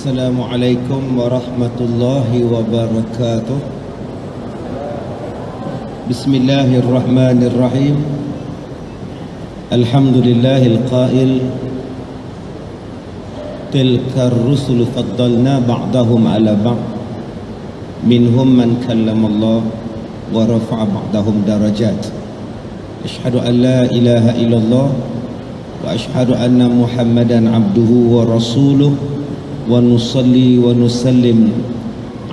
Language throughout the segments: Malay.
Assalamualaikum warahmatullahi wabarakatuh. Bismillahirrahmanirrahim. Alhamdulillahil qail tilka ar-rusul faddalna ba'dahum ala ba'd minhum man kallama Allah wa rafa'a ba'dahum darajat. Asyhadu an la ilaha illallah wa asyhadu anna Muhammadan abduhu wa rasuluh wa nusalli wa nusallim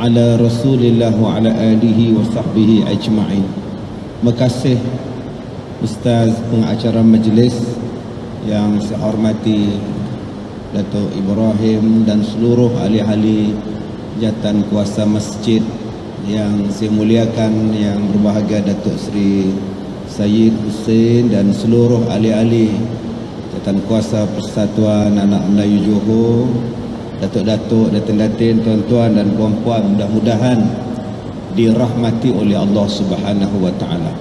ala rasulillah wa ala alihi wa sahbihi ajma'in. Terima kasih Ustaz pengacara majlis yang saya hormati, Datuk Ibrahim dan seluruh ahli-ahli jawatan kuasa masjid yang saya muliakan, yang berbahagia Datuk Seri Syed Hussein dan seluruh ahli-ahli jawatan kuasa Persatuan Anak Melayu Johor, datuk-datuk, datin-datin, tuan-tuan dan puan-puan, mudah-mudahan dirahmati oleh Allah Subhanahu wa taala.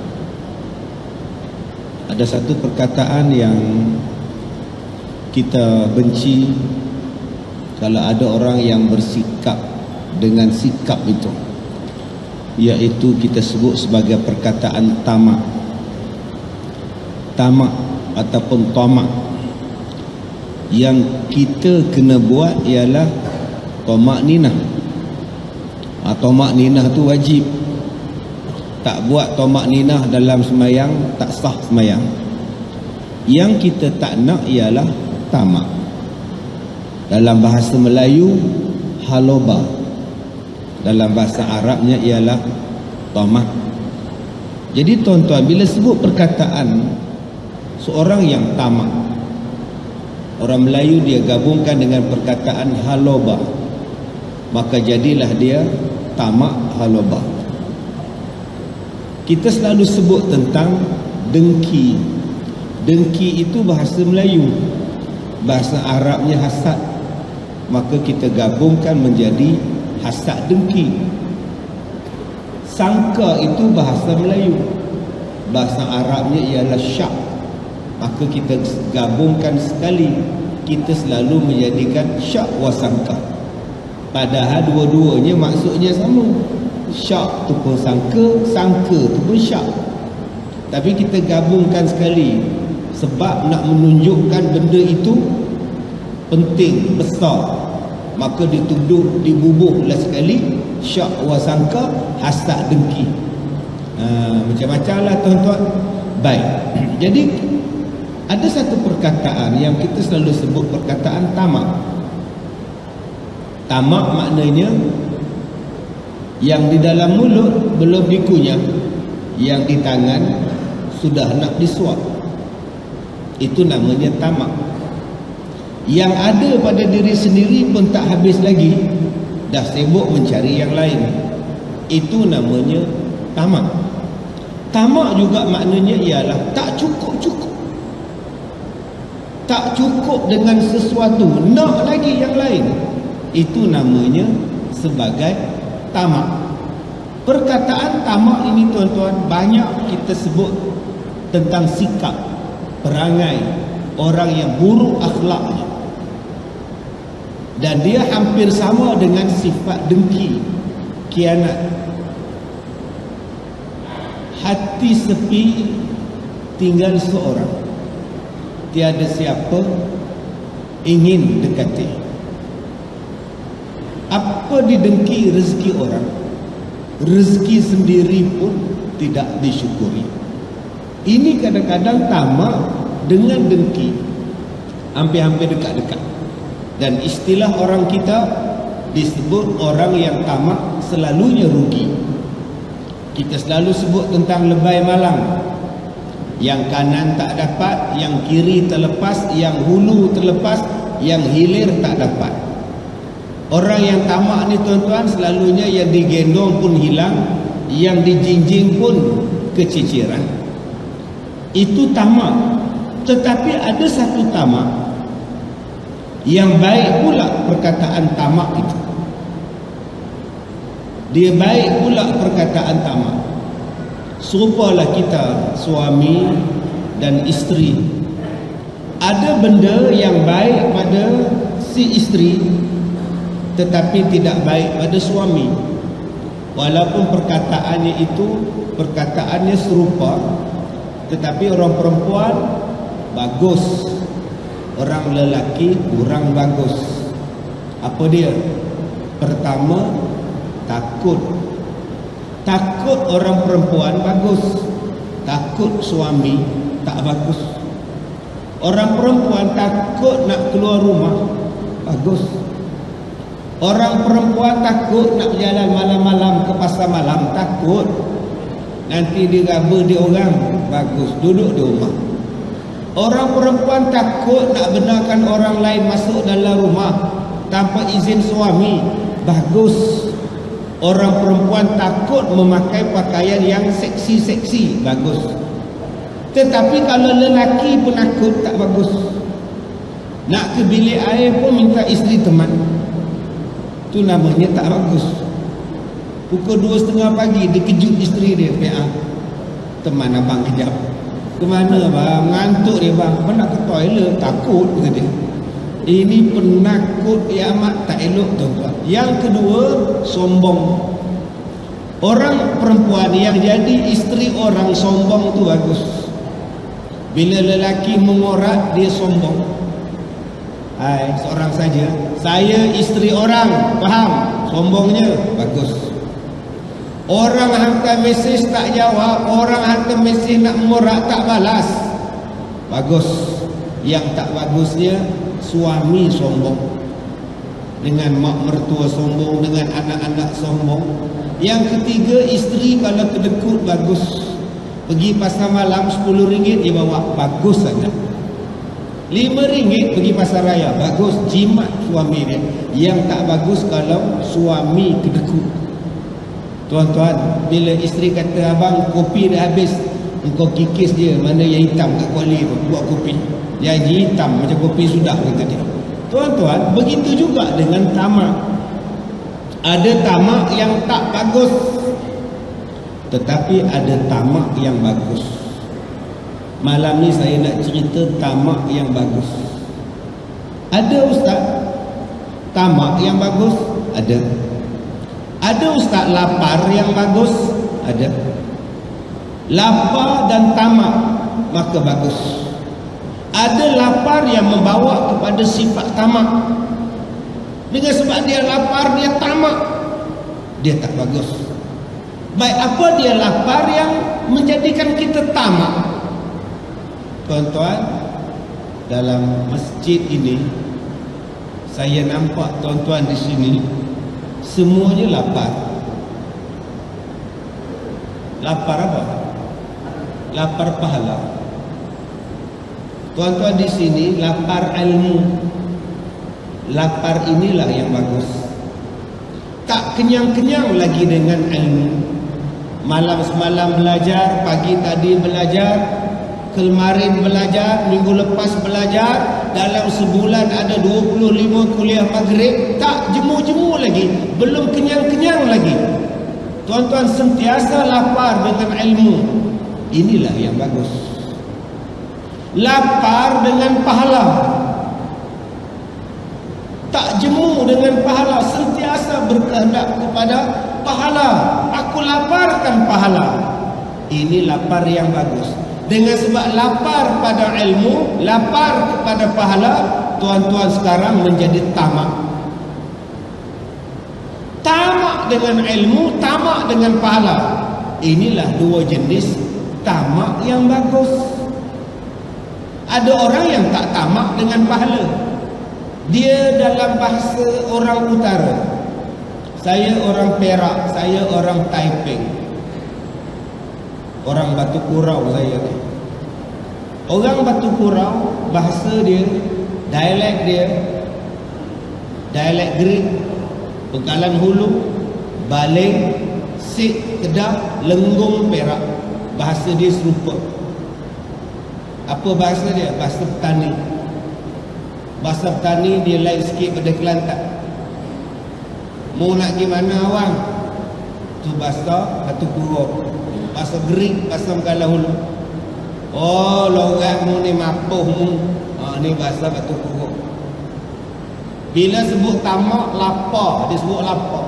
Ada satu perkataan yang kita benci kalau ada orang yang bersikap dengan sikap itu, iaitu kita sebut sebagai perkataan tamak. Tamak ataupun tamak. Yang kita kena buat ialah tamak ninah. Tamak ninah tu wajib. Tak buat tamak ninah dalam semayang tak sah semayang. Yang kita tak nak ialah tamak. Dalam bahasa Melayu haloba, dalam bahasa Arabnya ialah tamak. Jadi tuan-tuan, bila sebut perkataan seorang yang tamak, orang Melayu dia gabungkan dengan perkataan haloba, maka jadilah dia tamak haloba. Kita selalu sebut tentang dengki. Dengki itu bahasa Melayu, bahasa Arabnya hasad, maka kita gabungkan menjadi hasad dengki. Sangka itu bahasa Melayu, bahasa Arabnya ialah syak, maka kita gabungkan sekali, kita selalu menjadikan syak wa sangka. Padahal dua-duanya maksudnya sama. Syak tu pun sangka, sangka tu pun syak. Tapi kita gabungkan sekali sebab nak menunjukkan benda itu penting, besar, maka dituduh, dibubuhlah sekali syak wa sangka, hasad dengki. Macam-macam lah tuan-tuan. Baik. Jadi ada satu perkataan yang kita selalu sebut perkataan tamak. Tamak maknanya yang di dalam mulut belum dikunyah, yang di tangan sudah nak disuap. Itu namanya tamak. Yang ada pada diri sendiri pun tak habis lagi, dah sibuk mencari yang lain. Itu namanya tamak. Tamak juga maknanya ialah tak cukup-cukup. Tak cukup dengan sesuatu, nak lagi yang lain. Itu namanya sebagai tamak. Perkataan tamak ini tuan-tuan, banyak kita sebut tentang sikap, perangai orang yang buruk akhlaknya. Dan dia hampir sama dengan sifat dengki, khianat. Hati sepi tinggal seorang, tiada siapa ingin dekati. Apa didengki rezeki orang, rezeki sendiri pun tidak disyukuri. Ini kadang-kadang tamak dengan dengki hampir-hampir dekat-dekat. Dan istilah orang kita disebut orang yang tamak selalunya rugi. Kita selalu sebut tentang lebay malang. Yang kanan tak dapat, yang kiri terlepas, yang hulu terlepas, yang hilir tak dapat. Orang yang tamak ni tuan-tuan, selalunya yang digendong pun hilang, yang dijinjing pun keciciran. Itu tamak. Tetapi ada satu tamak yang baik pula perkataan tamak itu. Dia baik pula perkataan tamak. Serupalah kita suami dan isteri. Ada benda yang baik pada si isteri, tetapi tidak baik pada suami. Walaupun perkataannya serupa, tetapi orang perempuan bagus, orang lelaki kurang bagus. Apa dia? Pertama, takut. Takut orang perempuan bagus, takut suami tak bagus. Orang perempuan takut nak keluar rumah, bagus. Orang perempuan takut nak berjalan malam-malam ke pasar malam, takut nanti diraba dia orang, bagus, duduk di rumah. Orang perempuan takut nak benarkan orang lain masuk dalam rumah tanpa izin suami, bagus. Orang perempuan takut memakai pakaian yang seksi-seksi, bagus. Tetapi kalau lelaki pun takut, tak bagus. Nak ke bilik air pun minta isteri teman, tu namanya tak bagus. Pukul 2:30 pagi dia kejut isteri dia, teman abang kejap. Ke mana bang? Ngantuk dia bang. Apa nak ke toilet? Takut ke dia. Ini penakut yang amat tak elok, tuan-tuan. Yang kedua, sombong. Orang perempuan yang jadi isteri orang sombong tu bagus. Bila lelaki mengorak, dia sombong. Hai, seorang saja, saya isteri orang, faham? Sombongnya bagus. Orang hantar mesej tak jawab, orang hantar mesej nak mengorak tak balas, bagus. Yang tak bagusnya suami sombong, dengan mak mertua sombong, dengan anak-anak sombong. Yang ketiga, isteri kalau kedekut bagus. Pergi pasar malam RM10 dia bawa, bagus saja. RM5 pergi pasar raya, bagus, jimat suami dia. Yang tak bagus kalau suami kedekut. Tuan-tuan, bila isteri kata, abang kopi dah habis, engkau kikis dia, mana yang hitam kat kuali tu, buat kopi. Yang hitam macam kopi sudah, kata dia. Tuan-tuan, begitu juga dengan tamak. Ada tamak yang tak bagus, tetapi ada tamak yang bagus. Malam ni saya nak cerita tamak yang bagus. Ada ustaz tamak yang bagus? Ada. Ada ustaz lapar yang bagus? Ada. Lapar dan tamak maka bagus. Ada lapar yang membawa kepada sifat tamak. Dengan sebab dia lapar, dia tamak, dia tak bagus. Baik, apa dia lapar yang menjadikan kita tamak? Tuan-tuan, dalam masjid ini saya nampak tuan-tuan di sini semuanya lapar. Lapar apa? Lapar pahala. Tuan-tuan di sini lapar ilmu. Lapar inilah yang bagus. Tak kenyang-kenyang lagi dengan ilmu. Malam semalam belajar, pagi tadi belajar, kemarin belajar, minggu lepas belajar, dalam sebulan ada 25 kuliah maghrib, tak jemu-jemu lagi, belum kenyang-kenyang lagi. Tuan-tuan sentiasa lapar dengan ilmu. Inilah yang bagus. Lapar dengan pahala, tak jemu dengan pahala, sentiasa berkehendak kepada pahala. Aku laparkan pahala. Ini lapar yang bagus. Dengan sebab lapar pada ilmu, lapar kepada pahala, tuan-tuan sekarang menjadi tamak. Tamak dengan ilmu, tamak dengan pahala. Inilah dua jenis tamak yang bagus. Ada orang yang tak tamak dengan pahala. Dia dalam bahasa orang utara, saya orang Perak, saya orang Taiping, orang Batu Kurau saya ni. Orang Batu Kurau, bahasa dia, dialek Gerik, Bekalan Hulu, Baling, Sik, Kedah, Lenggong, Perak. Bahasa dia serupa. Apa bahasa dia? Bahasa petani. Bahasa petani dia lain sikit pada Kelantan. Mau nak gimana awang? Tu bahasa Batu Kurau. Bahasa Gerik, bahasa Bekalan Hulu. Oh, lorak mu ni mapuh mu. Ni bahasa Batu Kurau. Bila sebut tamak, lapar, dia sebut lapar.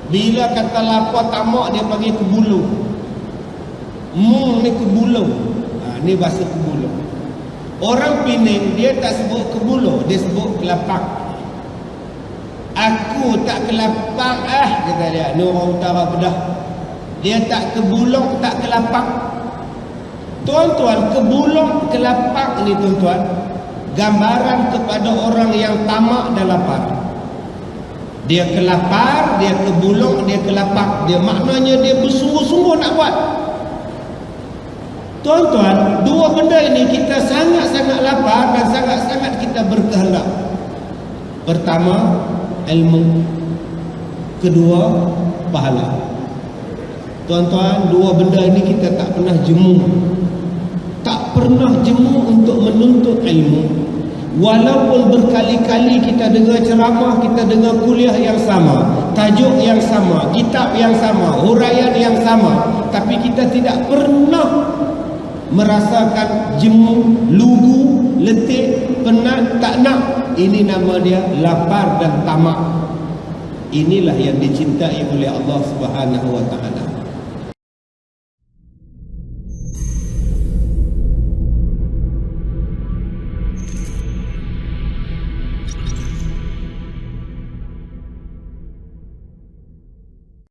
Bila kata lapar tamak, dia panggil kebulu. Ni kebulu. Ni bahasa kebulu. Orang Pening dia tak sebut kebulu, dia sebut kelapak. Aku tak kelapak kata dia. Ni orang utara Kedah. Dia tak kebulong, tak kelapak. Tuan-tuan, kebulong, kelapak ni tuan-tuan, gambaran kepada orang yang tamak dan lapar. Dia kelapar, dia kebulong, dia kelapak. Dia maknanya dia bersungguh-sungguh nak buat. Tuan-tuan, dua benda ini kita sangat-sangat lapar dan sangat-sangat kita berkehendak. Pertama, ilmu. Kedua, pahala. Tuan-tuan, dua benda ini kita tak pernah jemu. Tak pernah jemu untuk menuntut ilmu. Walaupun berkali-kali kita dengar ceramah, kita dengar kuliah yang sama, tajuk yang sama, kitab yang sama, huraian yang sama, tapi kita tidak pernah merasakan jemu, lugu, letih, penat, tak nak. Ini nama dia lapar dan tamak. Inilah yang dicintai oleh Allah Subhanahu wa taala.